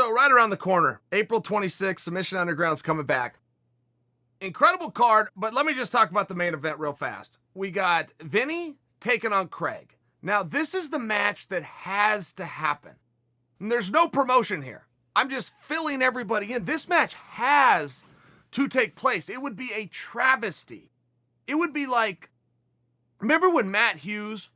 So right around the corner, April 26th, Submission Underground's coming back. Incredible card, but let me just talk about the main event real fast. We got Vinny taking on Craig. Now, this is the match that has to happen. And there's no promotion here. I'm just filling everybody in. This match has to take place. It would be a travesty. It would be like, remember when Matt Hughes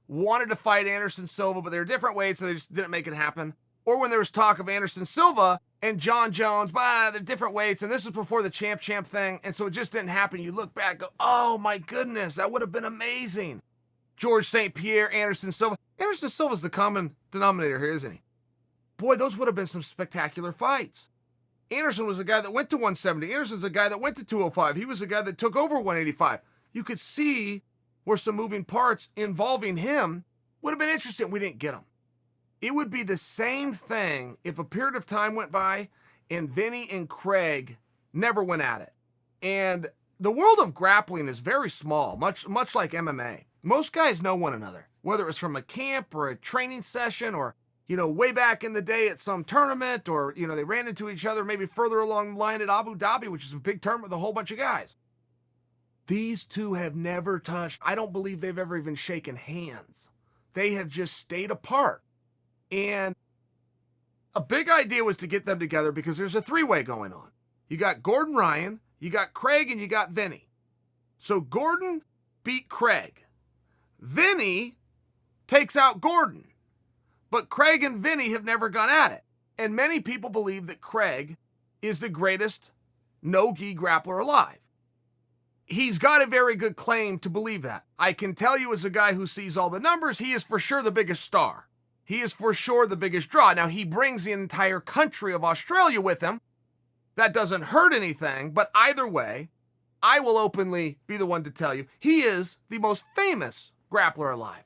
wanted to fight Anderson Silva, but there were different ways, so they just didn't make it happen? Or when there was talk of Anderson Silva and John Jones, they're different weights, and this was before the champ thing, and so it just didn't happen. You look back, go, oh my goodness, that would have been amazing. George St. Pierre, Anderson Silva. Anderson Silva's the common denominator here, isn't he? Boy, those would have been some spectacular fights. Anderson was a guy that went to 170. Anderson's a guy that went to 205. He was a guy that took over 185. You could see where some moving parts involving him would have been interesting. We didn't get them. It would be the same thing if a period of time went by and Vinny and Craig never went at it. And the world of grappling is very small, much like MMA. Most guys know one another, whether it was from a camp or a training session or, way back in the day at some tournament or, they ran into each other maybe further along the line at Abu Dhabi, which is a big tournament with a whole bunch of guys. These two have never touched. I don't believe they've ever even shaken hands. They have just stayed apart. And a big idea was to get them together because there's a three-way going on. You got Gordon Ryan, you got Craig, and you got Vinny. So Gordon beat Craig. Vinny takes out Gordon. But Craig and Vinny have never gone at it. And many people believe that Craig is the greatest no-gi grappler alive. He's got a very good claim to believe that. I can tell you as a guy who sees all the numbers, he is for sure the biggest star. He is for sure the biggest draw. Now, he brings the entire country of Australia with him. That doesn't hurt anything, but either way, I will openly be the one to tell you, he is the most famous grappler alive.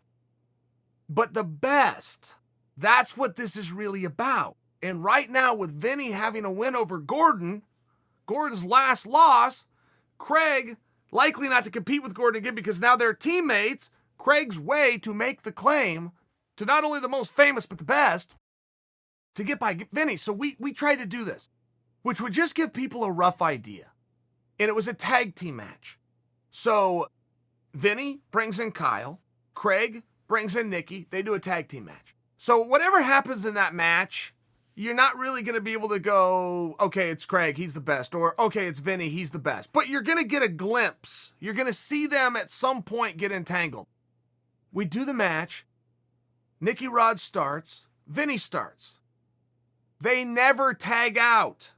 But the best, that's what this is really about. And right now, with Vinny having a win over Gordon's last loss, Craig likely not to compete with Gordon again because now they're teammates. Craig's way to make the claim to not only the most famous, but the best, to get by Vinny. So we tried to do this, which would just give people a rough idea. And it was a tag team match. So Vinny brings in Kyle, Craig brings in Nikki, they do a tag team match. So whatever happens in that match, you're not really going to be able to go, okay, it's Craig, he's the best, or okay, it's Vinny, he's the best. But you're going to get a glimpse. You're going to see them at some point get entangled. We do the match. Nicky Rod starts, Vinny starts. They never tag out.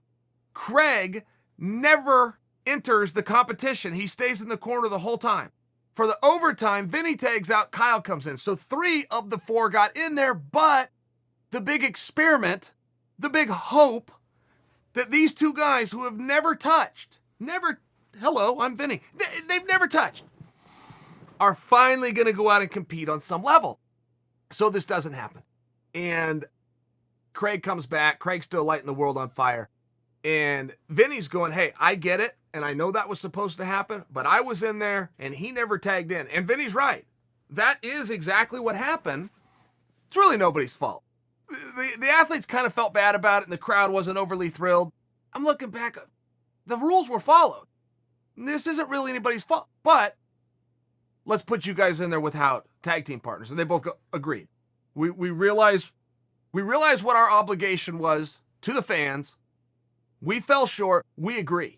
Craig never enters the competition. He stays in the corner the whole time. For the overtime, Vinny tags out, Kyle comes in. So 3 of the 4 got in there, but the big experiment, the big hope that these two guys who have never touched, hello, I'm Vinny, they've never touched, are finally going to go out and compete on some level. So this doesn't happen. And Craig comes back. Craig's still lighting the world on fire. And Vinny's going, hey, I get it. And I know that was supposed to happen, but I was in there and he never tagged in. And Vinny's right. That is exactly what happened. It's really nobody's fault. The athletes kind of felt bad about it and the crowd wasn't overly thrilled. I'm looking back. The rules were followed. This isn't really anybody's fault, but let's put you guys in there without tag team partners. And they both agreed. We realized what our obligation was to the fans. We fell short. We agree.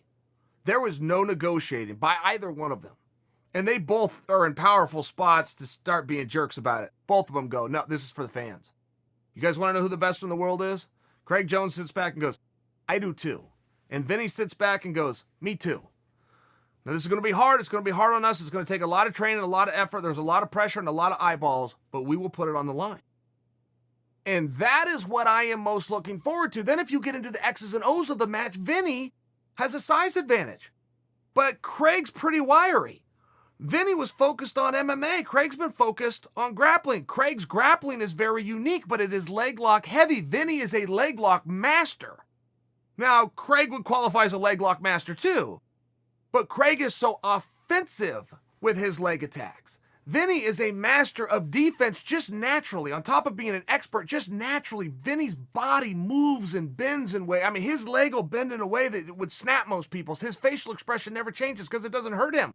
There was no negotiating by either one of them. And they both are in powerful spots to start being jerks about it. Both of them go, no, this is for the fans. You guys want to know who the best in the world is? Craig Jones sits back and goes, I do too. And Vinny sits back and goes, me too. Now, this is going to be hard. It's going to be hard on us. It's going to take a lot of training, a lot of effort. There's a lot of pressure and a lot of eyeballs, but we will put it on the line. And that is what I am most looking forward to. Then if you get into the X's and O's of the match, Vinny has a size advantage. But Craig's pretty wiry. Vinny was focused on MMA. Craig's been focused on grappling. Craig's grappling is very unique, but it is leg lock heavy. Vinny is a leg lock master. Now, Craig would qualify as a leg lock master too. But Craig is so offensive with his leg attacks Vinny is a master of defense just naturally. On top of being an expert, just naturally, Vinny's body moves and bends in way. I mean, his leg will bend in a way that would snap most people's. His facial expression never changes because it doesn't hurt him.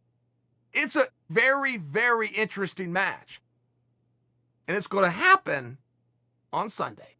It's a very, very interesting match. And it's going to happen on Sunday.